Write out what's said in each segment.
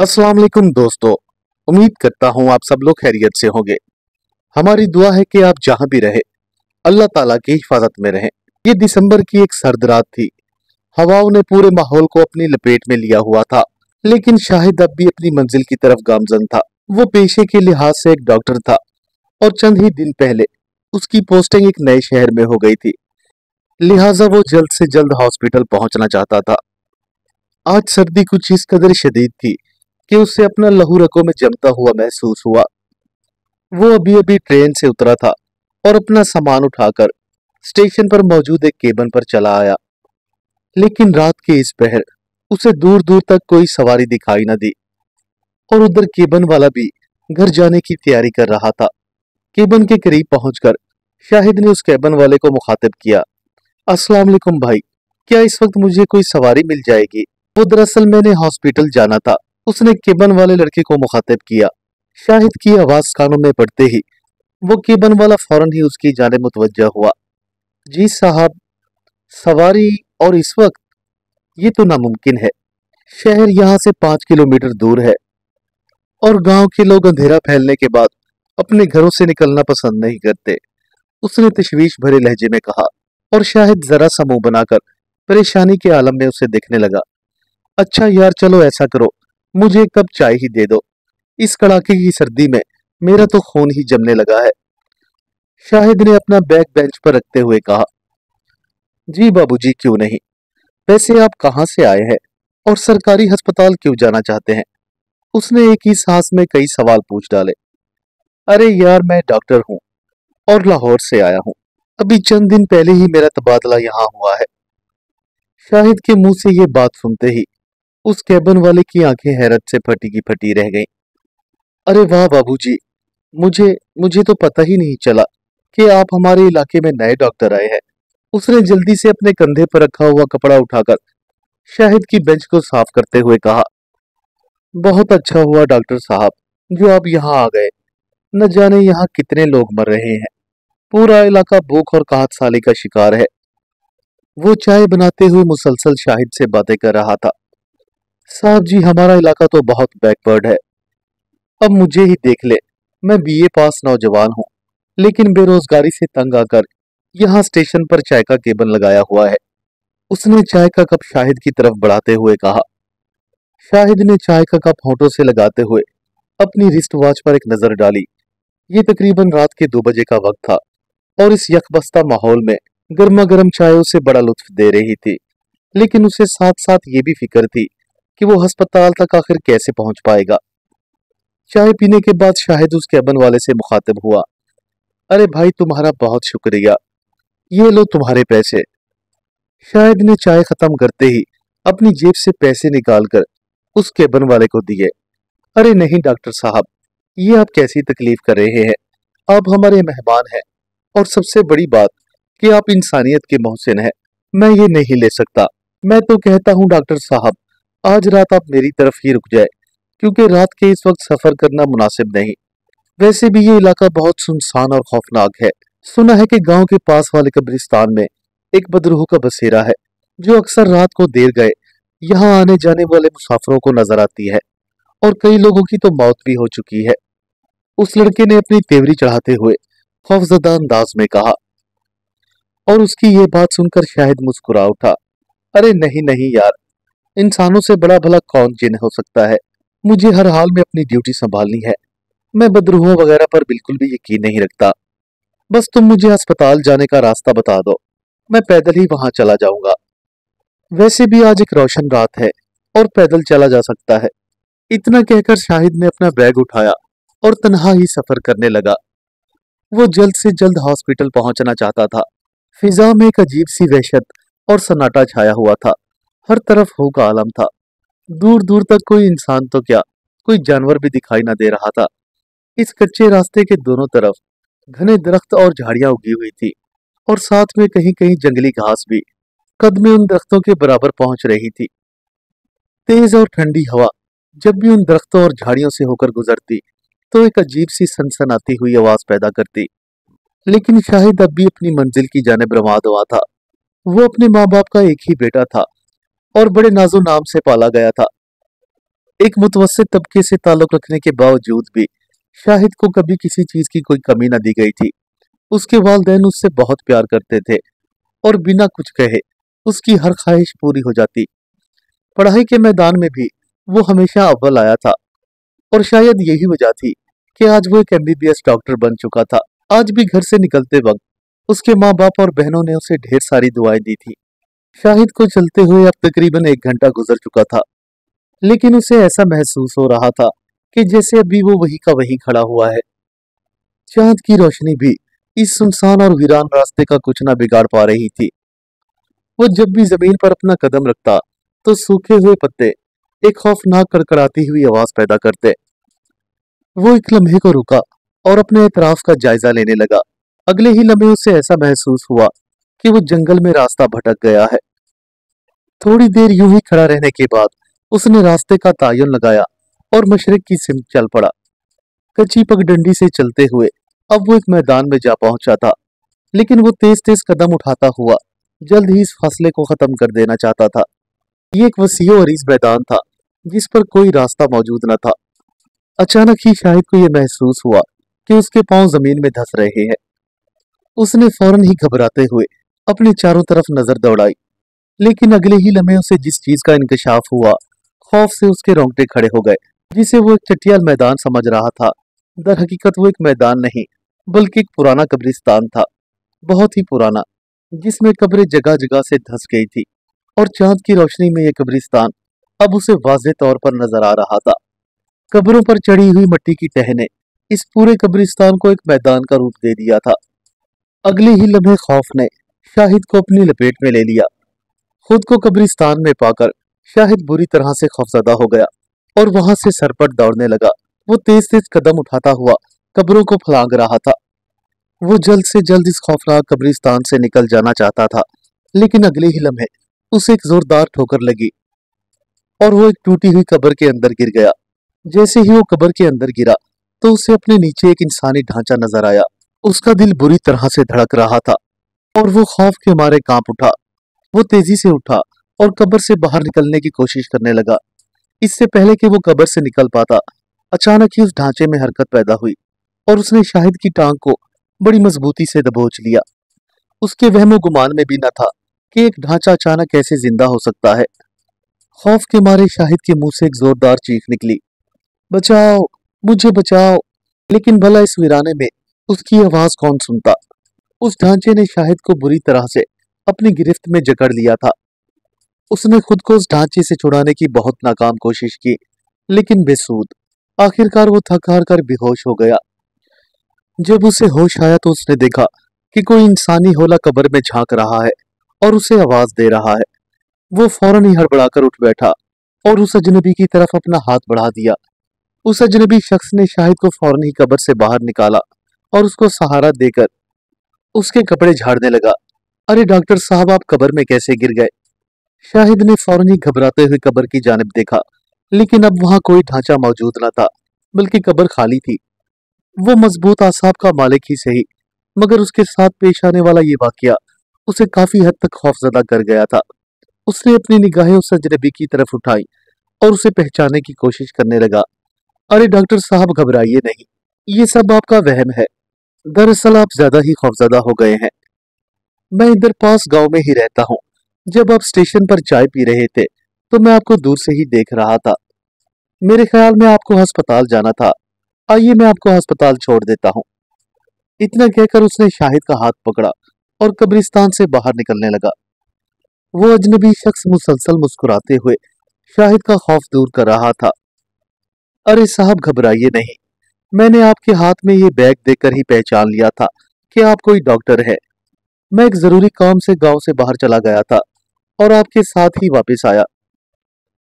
अस्सलाम वालेकुम दोस्तों। उम्मीद करता हूँ आप सब लोग खैरियत से होंगे। हमारी दुआ है कि आप जहां भी रहे अल्लाह ताला की हिफाजत में रहें। ये दिसंबर की एक सर्द रात थी। हवाओं ने पूरे माहौल को अपनी लपेट में लिया हुआ था, लेकिन शाहिद अब भी अपनी मंजिल की तरफ गामजन था। वो पेशे के लिहाज से एक डॉक्टर था और चंद ही दिन पहले उसकी पोस्टिंग एक नए शहर में हो गई थी, लिहाजा वो जल्द से जल्द हॉस्पिटल पहुंचना चाहता था। आज सर्दी कुछ इस कदर शदीद थी कि उससे अपना लहू रगों में जमता हुआ महसूस हुआ। वो अभी अभी ट्रेन से उतरा था और अपना सामान उठाकर स्टेशन पर मौजूद एक केबिन पर चला आया, लेकिन रात के इस पहर उसे दूर दूर तक कोई सवारी दिखाई न दी और उधर केबिन वाला भी घर जाने की तैयारी कर रहा था। केबिन के करीब पहुंचकर शाहिद ने उस केबिन वाले को मुखातिब किया। अस्सलाम वालेकुम भाई, क्या इस वक्त मुझे कोई सवारी मिल जाएगी? वो दरअसल मैंने हॉस्पिटल जाना था, उसने केबिन वाले लड़के को मुखातिब किया। शाहिद की आवाज कानों में पड़ते ही वो केबिन वाला फौरन ही उसकी जानिब मुतवज्जा हुआ। जी साहब, सवारी और इस वक्त? ये तो नामुमकिन है। शहर यहाँ से 5 किलोमीटर दूर है और गांव के लोग अंधेरा फैलने के बाद अपने घरों से निकलना पसंद नहीं करते, उसने तशवीश भरे लहजे में कहा। और शाहिद जरा सा मुंह बनाकर परेशानी के आलम में उसे देखने लगा। अच्छा यार, चलो ऐसा करो, मुझे एक कप चाय ही दे दो। इस कड़ाके की सर्दी में मेरा तो खून ही जमने लगा है। शाहिद ने अपना बैग बेंच पर रखते हुए कहा। जी बाबूजी, क्यों नहीं। वैसे आप कहाँ से आए हैं और सरकारी अस्पताल क्यों जाना चाहते हैं? उसने एक ही सांस में कई सवाल पूछ डाले। अरे यार, मैं डॉक्टर हूँ और लाहौर से आया हूँ। अभी चंद दिन पहले ही मेरा तबादला यहाँ हुआ है। शाहिद के मुंह से ये बात सुनते ही उस केबिन वाले की आंखें हैरत से फटी की फटी रह गईं। अरे वाह बाबूजी, मुझे मुझे तो पता ही नहीं चला कि आप हमारे इलाके में नए डॉक्टर आए हैं। उसने जल्दी से अपने कंधे पर रखा हुआ कपड़ा उठाकर शाहिद की बेंच को साफ करते हुए कहा। बहुत अच्छा हुआ डॉक्टर साहब जो आप यहाँ आ गए। न जाने यहाँ कितने लोग मर रहे हैं। पूरा इलाका भूख और काहत साली का शिकार है। वो चाय बनाते हुए मुसलसल शाहिद से बातें कर रहा था। साहब जी, हमारा इलाका तो बहुत बैकवर्ड है। अब मुझे ही देख ले, मैं बीए पास नौजवान हूँ, लेकिन बेरोजगारी से तंग आकर यहाँ स्टेशन पर चाय का केबिन लगाया हुआ है। उसने चाय का कप शाहिद की तरफ बढ़ाते हुए कहा। शाहिद ने चाय का कप होठों से लगाते हुए अपनी रिस्ट वॉच पर एक नजर डाली। ये तकरीबन रात के 2 बजे का वक्त था और इस यकबस्ता माहौल में गर्मा गर्म चाय उसे बड़ा लुत्फ दे रही थी, लेकिन उसे साथ साथ ये भी फिक्र थी कि वो अस्पताल तक आखिर कैसे पहुंच पाएगा। चाय पीने के बाद शाहिद उस केबिन वाले से मुखातिब हुआ। अरे भाई, तुम्हारा बहुत शुक्रिया, ये लो तुम्हारे पैसे। शाहिद ने चाय खत्म करते ही अपनी जेब से पैसे निकालकर उस केबिन वाले को दिए। अरे नहीं डॉक्टर साहब, ये आप कैसी तकलीफ कर रहे हैं? आप हमारे मेहमान हैं और सबसे बड़ी बात कि आप इंसानियत के मोहसिन हैं। मैं ये नहीं ले सकता। मैं तो कहता हूँ डॉक्टर साहब, आज रात आप मेरी तरफ ही रुक जाए, क्योंकि रात के इस वक्त सफर करना मुनासिब नहीं। वैसे भी ये इलाका बहुत सुनसान और खौफनाक है। सुना है कि गांव के पास वाले कब्रिस्तान में एक बदरूह का बसेरा है जो अक्सर रात को देर गए यहाँ आने जाने वाले मुसाफिरों को नजर आती है, और कई लोगों की तो मौत भी हो चुकी है। उस लड़के ने अपनी तेवरी चढ़ाते हुए खौफजदा अंदाज में कहा। और उसकी ये बात सुनकर शाहिद मुस्कुरा उठा। अरे नहीं नहीं यार, इंसानों से बड़ा भला कौन जिन हो सकता है। मुझे हर हाल में अपनी ड्यूटी संभालनी है। मैं बदरूहों वगैरह पर बिल्कुल भी यकीन नहीं रखता। बस तुम मुझे अस्पताल जाने का रास्ता बता दो, मैं पैदल ही वहां चला जाऊंगा। वैसे भी आज एक रोशन रात है और पैदल चला जा सकता है। इतना कहकर शाहिद ने अपना बैग उठाया और तन्हा ही सफर करने लगा। वो जल्द से जल्द हॉस्पिटल पहुंचना चाहता था। फिजा में एक अजीब सी वहशत और सन्नाटा छाया हुआ था। हर तरफ हू का आलम था। दूर दूर तक कोई इंसान तो क्या, कोई जानवर भी दिखाई न दे रहा था। इस कच्चे रास्ते के दोनों तरफ घने दरख्त और झाड़ियां उगी हुई थी, और साथ में कहीं कहीं जंगली घास भी कद में उन दरख्तों के बराबर पहुंच रही थी। तेज और ठंडी हवा जब भी उन दरख्तों और झाड़ियों से होकर गुजरती तो एक अजीब सी सनसनाती हुई आवाज पैदा करती। लेकिन शाहिद अब भी अपनी मंजिल की जानिब रवाना था। वो अपने माँ बाप का एक ही बेटा था और बड़े नाजो नाम से पाला गया था। एक मुतवस्सित तबके से ताल्लुक रखने के बावजूद भी शाहिद को कभी किसी चीज की कोई कमी न दी गई थी। उसके वालिदैन उससे बहुत प्यार करते थे और बिना कुछ कहे उसकी हर ख्वाहिश पूरी हो जाती। पढ़ाई के मैदान में भी वो हमेशा अव्वल आया था और शायद यही वजह थी कि आज वो एक एमबीबीएस डॉक्टर बन चुका था। आज भी घर से निकलते वक्त उसके माँ बाप और बहनों ने उसे ढेर सारी दुआएं दी थी। शाहिद को चलते हुए अब तकरीबन 1 घंटा गुजर चुका था, लेकिन उसे ऐसा महसूस हो रहा था कि जैसे अभी वो वही का वही खड़ा हुआ है। चांद की रोशनी भी इस सुनसान और वीरान रास्ते का कुछ ना बिगाड़ पा रही थी। वो जब भी जमीन पर अपना कदम रखता तो सूखे हुए पत्ते एक खौफनाक कड़कड़ाती हुई आवाज पैदा करते। वो एक लम्हे को रुका और अपने एतराफ का जायजा लेने लगा। अगले ही लम्हे उसे ऐसा महसूस हुआ कि वो जंगल में रास्ता भटक गया है। थोड़ी देर यूं ही खड़ा रहने के बाद उसने रास्ते का तायुन लगाया और मशरिक की सिमत चल पड़ा। कच्ची पगडंडी से चलते हुए अब वो एक मैदान में जा पहुंचा था, लेकिन वो तेज तेज कदम उठाता हुआ जल्द ही इस फासले को खत्म कर देना चाहता था। ये एक वसीअ और अरीज मैदान था जिस पर कोई रास्ता मौजूद न था। अचानक ही शाहिद को यह महसूस हुआ कि उसके पांव जमीन में धंस रहे हैं। उसने फौरन ही घबराते हुए अपने चारों तरफ नजर दौड़ाई, लेकिन अगले ही लम्हे उसे जिस चीज का इंकशाफ हुआ, खौफ से उसके रोंगटे खड़े हो गए। जिसे वो एक चटियाल मैदान समझ रहा था, दर हकीकत वो एक मैदान नहीं बल्कि एक पुराना कब्रिस्तान था, बहुत ही पुराना, जिसमें कब्रें जगह जगह से धंस गई थी। और चांद की रोशनी में यह कब्रिस्तान अब उसे वाज़ेह तौर पर नजर आ रहा था। कब्रों पर चढ़ी हुई मिट्टी की टह ने इस पूरे कब्रिस्तान को एक मैदान का रूप दे दिया था। अगले ही लम्हे खौफ ने शाहिद को अपनी लपेट में ले लिया। खुद को कब्रिस्तान में पाकर शाहिद बुरी तरह से खौफजदा हो गया और वहां से सरपट दौड़ने लगा। वो तेज तेज कदम उठाता हुआ कब्रों को फलांग रहा था। वो जल्द से जल्द इस खौफनाक कब्रिस्तान से निकल जाना चाहता था, लेकिन अगले ही लम्हे उसे एक जोरदार ठोकर लगी और वो एक टूटी हुई कब्र के अंदर गिर गया। जैसे ही वो कब्र के अंदर गिरा तो उसे अपने नीचे एक इंसानी ढांचा नजर आया। उसका दिल बुरी तरह से धड़क रहा था और वो खौफ के मारे कांप उठा। वो तेजी से उठा और कब्र से बाहर निकलने की कोशिश करने लगा। इससे पहले कि वो कब्र से निकल पाता, अचानक ही उस ढांचे में हरकत पैदा हुई और उसने शाहिद की टांग को बड़ी मजबूती से दबोच लिया। उसके वहमो गुमान में भी न था कि एक ढांचा अचानक कैसे जिंदा हो सकता है। खौफ के मारे शाहिद के मुंह से एक जोरदार चीख निकली, बचाओ, मुझे बचाओ। लेकिन भला इस वीराने में उसकी आवाज कौन सुनता। उस ढांचे ने शाहिद को बुरी तरह से अपनी गिरफ्त में जकड़ लिया था। उसने खुद को उस ढांचे से छुड़ाने की बहुत नाकाम कोशिश की, लेकिन बेसूद। आखिरकार वो थक हार कर बेहोश हो गया। जब उसे होश आया तो उसने देखा कि कोई इंसानी होला कब्र में झांक रहा है और उसे आवाज दे रहा है। वो फौरन ही हड़बड़ाकर उठ बैठा और उस अजनबी की तरफ अपना हाथ बढ़ा दिया। उस अजनबी शख्स ने शाहिद को फौरन ही कब्र से बाहर निकाला और उसको सहारा देकर उसके कपड़े झाड़ने लगा। अरे डॉक्टर साहब, आप कब्र में कैसे गिर गए? शाहिद ने फौरन ही घबराते हुए कब्र की जानिब देखा, लेकिन अब वहां कोई ढांचा मौजूद न था, बल्कि कब्र खाली थी। वो मजबूत आसाब का मालिक ही सही, मगर उसके साथ पेश आने वाला ये वाकया उसे काफी हद तक खौफजदा कर गया था। उसने अपनी निगाहें उस अजनबी की तरफ उठाई और उसे पहचानने की कोशिश करने लगा। अरे डॉक्टर साहब, घबराइए नहीं, ये सब आपका वहम है। दरअसल आप ज्यादा ही खौफजदा हो गए हैं। मैं इधर पास गांव में ही रहता हूँ। जब आप स्टेशन पर चाय पी रहे थे तो मैं आपको दूर से ही देख रहा था। मेरे ख्याल में आपको अस्पताल जाना था। आइए, मैं आपको अस्पताल छोड़ देता हूँ। इतना कहकर उसने शाहिद का हाथ पकड़ा और कब्रिस्तान से बाहर निकलने लगा। वो अजनबी शख्स मुसलसल मुस्कुराते हुए शाहिद का खौफ दूर कर रहा था। अरे साहब, घबराइए नहीं, मैंने आपके हाथ में ये बैग देखकर ही पहचान लिया था कि आप कोई डॉक्टर है। मैं एक जरूरी काम से गांव से बाहर चला गया था और आपके साथ ही वापस आया,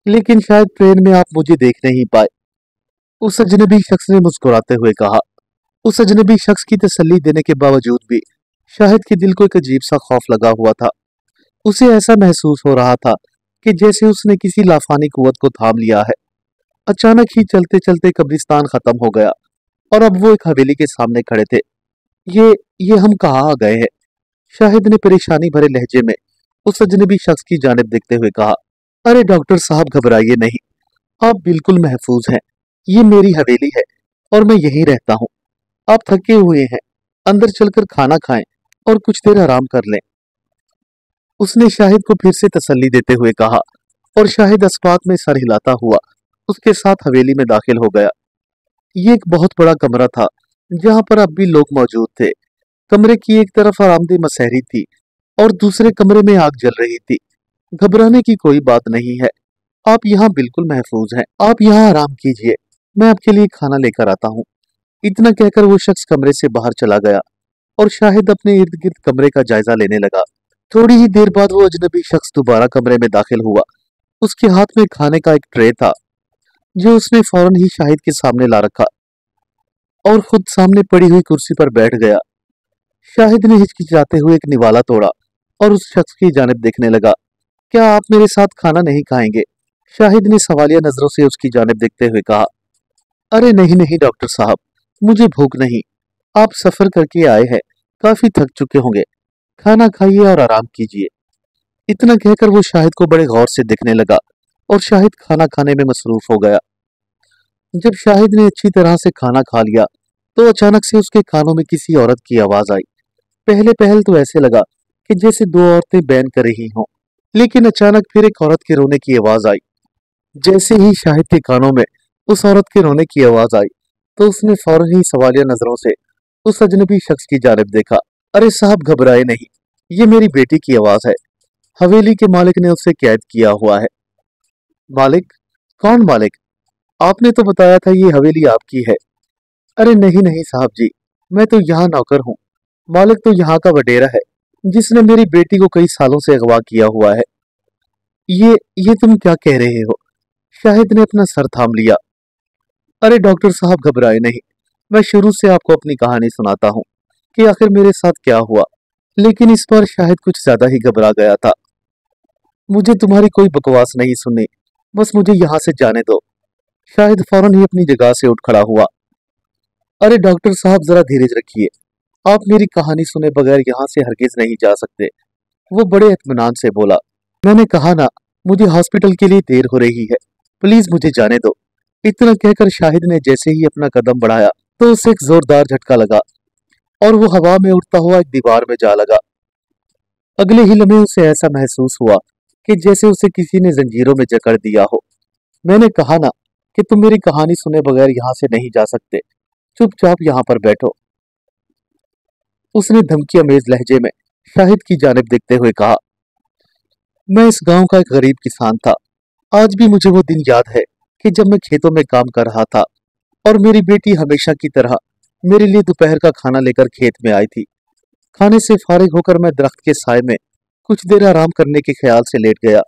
लेकिन शायद ट्रेन में आप मुझे देख नहीं पाए। उस अजनबी शख्स ने मुस्कुराते हुए कहा। उस अजनबी शख्स की तसल्ली देने के बावजूद भी शाहिद के दिल को एक अजीब सा खौफ लगा हुआ था। उसे ऐसा महसूस हो रहा था कि जैसे उसने किसी लाफानी कुव्वत को थाम लिया है। अचानक ही चलते चलते कब्रिस्तान खत्म हो गया और अब वो एक हवेली के सामने खड़े थे। ये हम कहाँ आ गए हैं? शाहिद ने परेशानी भरे लहजे में उस अजनबी शख्स की जानिब देखते हुए कहा। अरे डॉक्टर साहब, घबराइए नहीं, आप बिल्कुल महफूज हैं। ये मेरी हवेली है और मैं यहीं रहता हूँ। आप थके हुए हैं, अंदर चलकर खाना खाएं और कुछ देर आराम कर लें। उसने शाहिद को फिर से तसल्ली देते हुए कहा और शाहिद अस्पात में सर हिलाता हुआ उसके साथ हवेली में दाखिल हो गया। ये एक बहुत बड़ा कमरा था जहां पर अब भी लोग मौजूद थे। कमरे की एक तरफ आरामदेह मसहरी थी और दूसरे कमरे में आग जल रही थी। घबराने की कोई बात नहीं है, आप यहाँ बिल्कुल महफूज हैं। आप यहाँ आराम कीजिए, मैं आपके लिए खाना लेकर आता हूँ। इतना कहकर वो शख्स कमरे से बाहर चला गया और शाहिद अपने इर्द गिर्द कमरे का जायजा लेने लगा। थोड़ी ही देर बाद वो अजनबी शख्स दोबारा कमरे में दाखिल हुआ। उसके हाथ में खाने का एक ट्रे था जो उसने फौरन ही शाहिद के सामने ला रखा और खुद सामने पड़ी हुई कुर्सी पर बैठ गया। शाहिद ने हिचकिचाते हुए एक निवाला तोड़ा और उस शख्स की जानिब देखने लगा। क्या आप मेरे साथ खाना नहीं खाएंगे? शाहिद ने सवालिया नजरों से उसकी जानिब देखते हुए कहा। अरे नहीं नहीं डॉक्टर साहब, मुझे भूख नहीं। आप सफर करके आए हैं, काफी थक चुके होंगे। खाना खाइए और आराम कीजिए। इतना कहकर वो शाहिद को बड़े गौर से देखने लगा और शाहिद खाना खाने में मसरूफ हो गया। जब शाहिद ने अच्छी तरह से खाना खा लिया तो अचानक से उसके कानों में किसी औरत की आवाज आई। पहले पहल तो ऐसे लगा कि जैसे दो औरतें बैन कर रही हों, लेकिन अचानक फिर एक औरत के रोने की आवाज आई। जैसे ही शाहिद के कानों में उस औरत के रोने की आवाज आई तो उसने फौरन ही सवालिया नजरों से उस अजनबी शख्स की जानिब देखा। अरे साहब घबराए नहीं, ये मेरी बेटी की आवाज है। हवेली के मालिक ने उसे कैद किया हुआ है। मालिक? कौन मालिक? आपने तो बताया था ये हवेली आपकी है। अरे नहीं नहीं साहब जी, मैं तो यहाँ नौकर हूँ। मालिक तो यहाँ का वडेरा है जिसने मेरी बेटी को कई सालों से अगवा किया हुआ है। ये तुम क्या कह रहे हो? शाहिद ने अपना सर थाम लिया। अरे डॉक्टर साहब घबराए नहीं, मैं शुरू से आपको अपनी कहानी सुनाता हूँ कि आखिर मेरे साथ क्या हुआ। लेकिन इस बार शाहिद कुछ ज्यादा ही घबरा गया था। मुझे तुम्हारी कोई बकवास नहीं सुननी, बस मुझे यहाँ से जाने दो। शाहिद फौरन ही अपनी जगह से उठ खड़ा हुआ। अरे डॉक्टर साहब जरा धीरज रखिए, आप मेरी कहानी सुने बगैर यहाँ से हरगिज नहीं जा सकते। वो बड़े इत्मीनान से बोला। मैंने कहा ना, मुझे हॉस्पिटल के लिए देर हो रही है, प्लीज मुझे जाने दो। इतना कहकर शाहिद ने जैसे ही अपना कदम बढ़ाया तो उसे एक जोरदार झटका लगा और वो हवा में उड़ता हुआ एक दीवार में जा लगा। अगले ही लम्हे उसे ऐसा महसूस हुआ कि जैसे उसे किसी ने जंजीरों में जकड़ दिया हो। मैंने कहा ना कि तुम मेरी कहानी सुने बगैर यहाँ से नहीं जा सकते, चुपचाप यहाँ पर बैठो। उसने धमकी अमेज लहजे में शाहिद की जानिब देखते हुए कहा। मैं इस गांव का एक गरीब किसान था। आज भी मुझे वो दिन याद है कि जब मैं खेतों में काम कर रहा था और मेरी बेटी हमेशा की तरह मेरे लिए दोपहर का खाना लेकर खेत में आई थी। खाने से फारिग होकर मैं दरख्त के साए में कुछ देर आराम करने के ख्याल से लेट गया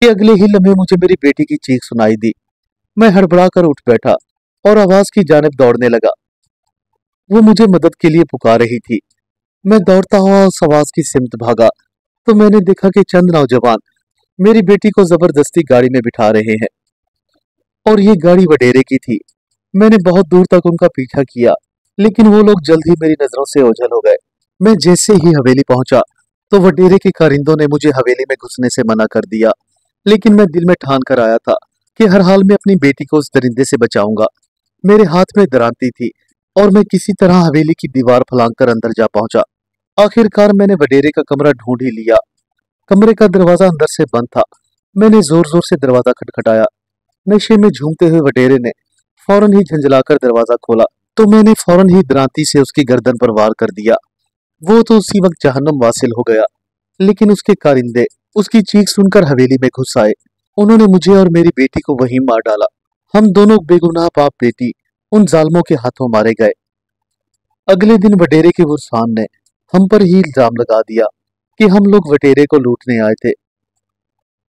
कि अगले ही लम्हे मुझे मेरी बेटी की चीख सुनाई दी। मैं हड़बड़ा कर उठ बैठा और आवाज की जानिब दौड़ने लगा। वो मुझे मदद के लिए पुकार रही थी। मैं दौड़ता हुआ उस आवाज की सिमत भागा तो मैंने देखा कि चंद नौजवान मेरी बेटी को जबरदस्ती गाड़ी में बिठा रहे हैं और ये गाड़ी वडेरे की थी। मैंने बहुत दूर तक उनका पीछा किया लेकिन वो लोग जल्द ही मेरी नजरों से ओझल हो गए। मैं जैसे ही हवेली पहुंचा तो वडेरे के कारिंदों ने मुझे हवेली में घुसने से मना कर दिया, लेकिन मैं दिल में ठान कर आया था कि हर हाल में अपनी बेटी को उस दरिंदे से बचाऊंगा। मेरे हाथ में दरांती थी और मैं किसी तरह हवेली की दीवार फलांग कर अंदर जा पहुंचा। आखिरकार मैंने वडेरे का कमरा ढूंढ ही लिया। कमरे का दरवाजा अंदर से बंद था। मैंने जोर जोर से दरवाजा खटखटाया। नशे में झूमते हुए वडेरे ने फौरन ही झंझलाकर दरवाजा खोला तो मैंने फौरन ही दरांती से उसकी गर्दन पर वार कर दिया। वो तो उसी वक्त जहन्नम वासिल हो गया, लेकिन उसके कारिंदे उसकी चीख सुनकर हवेली में घुस आए। उन्होंने मुझे और मेरी बेटी को वहीं मार डाला। हम दोनों बेगुनाह बाप बेटी उन जालिमों के हाथों मारे गए। अगले दिन वडेरे के बुरसान ने हम पर ही इल्जाम लगा दिया कि हम लोग वडेरे को लूटने आए थे।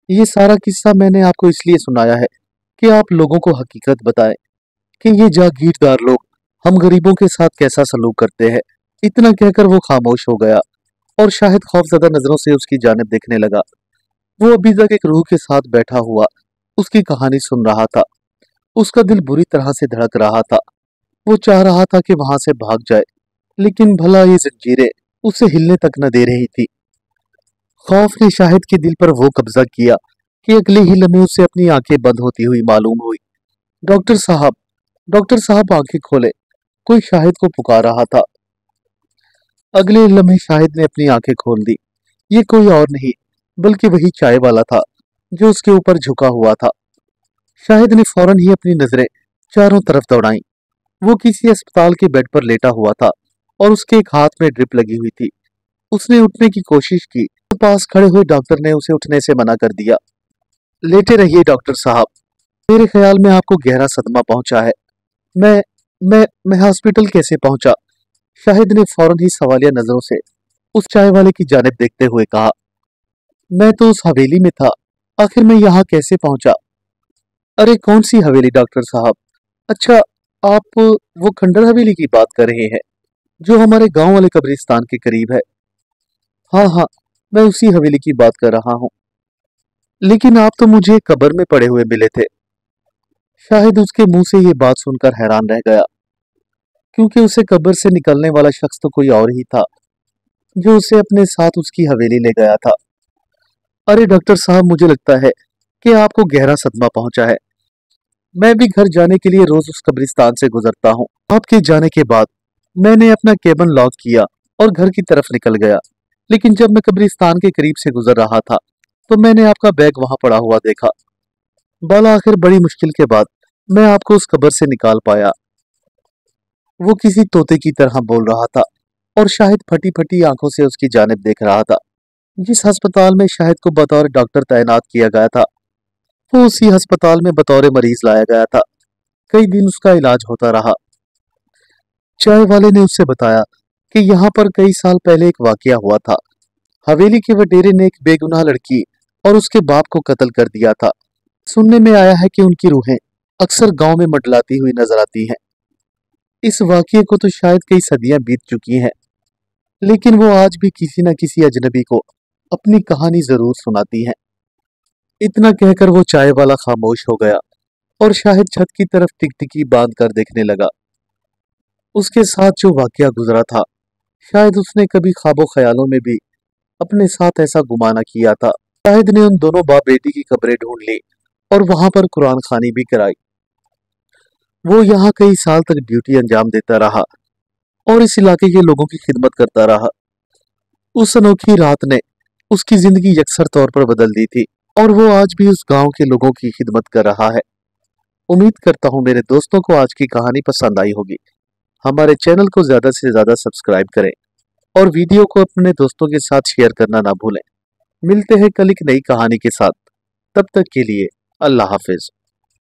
ये सारा किस्सा मैंने आपको इसलिए सुनाया है कि आप लोगों को हकीकत बताएं कि ये जागीरदार लोग हम गरीबों के साथ कैसा सलूक करते हैं। इतना कहकर वो खामोश हो गया और शाहिद खौफजदा नजरों से उसकी जानिब देखने लगा। वो अभी तक एक रूह के साथ बैठा हुआ उसकी कहानी सुन रहा था। उसका दिल बुरी तरह से धड़क रहा था। वो चाह रहा था कि वहां से भाग जाए, लेकिन भला ये जंजीरें उसे हिलने तक न दे रही थी। खौफ ने शाहिद के दिल पर वो कब्जा किया कि अगले ही लम्हे उसे अपनी आंखें बंद होती हुई मालूम हुई डॉक्टर साहब आंखें खोले। कोई शाहिद को पुकार रहा था। अगले लम्हे शाहिद ने अपनी आंखें खोल दी। ये कोई और नहीं बल्कि वही चाय वाला था जो उसके ऊपर झुका हुआ था। शाहिद ने फौरन ही अपनी नजरें चारों तरफ दौड़ाई। वो किसी अस्पताल के बेड पर लेटा हुआ था और उसके एक हाथ में ड्रिप लगी हुई थी। उसने उठने की कोशिश की तो पास खड़े हुए डॉक्टर ने उसे उठने से मना कर दिया। लेटे रहिए डॉक्टर साहब, मेरे ख्याल में आपको गहरा सदमा पहुंचा है। मैं मैं हॉस्पिटल कैसे पहुंचा? शाहिद ने फौरन ही सवालिया नजरों से उस चाय वाले की जानिब देखते हुए कहा। मैं तो उस हवेली में था, आखिर मैं यहाँ कैसे पहुंचा? अरे कौन सी हवेली डॉक्टर साहब? अच्छा, आप वो खंडर हवेली की बात कर रहे हैं जो हमारे गांव वाले कब्रिस्तान के करीब है। हाँ हाँ, मैं उसी हवेली की बात कर रहा हूँ। लेकिन आप तो मुझे कब्र में पड़े हुए मिले थे। शाहिद उसके मुंह से ये बात सुनकर हैरान रह गया, क्योंकि उसे कब्र से निकलने वाला शख्स तो कोई और ही था जो उसे अपने साथ उसकी हवेली ले गया था। अरे डॉक्टर साहब, मुझे लगता है कि आपको गहरा सदमा पहुंचा है। मैं भी घर जाने के लिए रोज उस कब्रिस्तान से गुजरता हूँ। आपके जाने के बाद मैंने अपना केबिन लॉक किया और घर की तरफ निकल गया। लेकिन जब मैं कब्रिस्तान के करीब से गुजर रहा था तो मैंने आपका बैग वहां पड़ा हुआ देखा। बाला, आखिर बड़ी मुश्किल के बाद मैं आपको उस कब्र से निकाल पाया। वो किसी तोते की तरह बोल रहा था और शाहिद फटी फटी आंखों से उसकी जानिब देख रहा था। जिस अस्पताल में शाहिद को बतौर डॉक्टर तैनात किया गया था, वो उसी अस्पताल में बतौर मरीज लाया गया था। कई दिन उसका इलाज होता रहा। चाय वाले ने उससे बताया कि यहाँ पर कई साल पहले एक वाकया हुआ था। हवेली के वडेरे ने एक बेगुनाह लड़की और उसके बाप को कत्ल कर दिया था। सुनने में आया है कि उनकी रूहें अक्सर गांव में मंडलाती हुई नजर आती हैं। इस वाकये को तो शायद कई सदियां बीत चुकी हैं, लेकिन वो आज भी किसी न किसी अजनबी को अपनी कहानी जरूर सुनाती हैं। इतना कहकर वो चाय वाला खामोश हो गया और शाहिद छत की तरफ टिकटिकी बांध कर देखने लगा। उसके साथ जो वाकया गुजरा था, शायद उसने कभी ख्वाबो ख्यालों में भी अपने साथ ऐसा गुमाना किया था। शाहिद ने उन दोनों बाप बेटी की कब्रें ढूंढ ली और वहां पर कुरान खानी भी कराई। वो यहाँ कई साल तक ड्यूटी अंजाम देता रहा और इस इलाके के लोगों की खिदमत करता रहा। उस अनोखी रात ने उसकी जिंदगी यकसर तौर पर बदल दी थी और वो आज भी उस गांव के लोगों की खिदमत कर रहा है। उम्मीद करता हूँ मेरे दोस्तों को आज की कहानी पसंद आई होगी। हमारे चैनल को ज्यादा से ज्यादा सब्सक्राइब करें और वीडियो को अपने दोस्तों के साथ शेयर करना ना भूलें। मिलते हैं कल एक नई कहानी के साथ। तब तक के लिए अल्लाह हाफिज।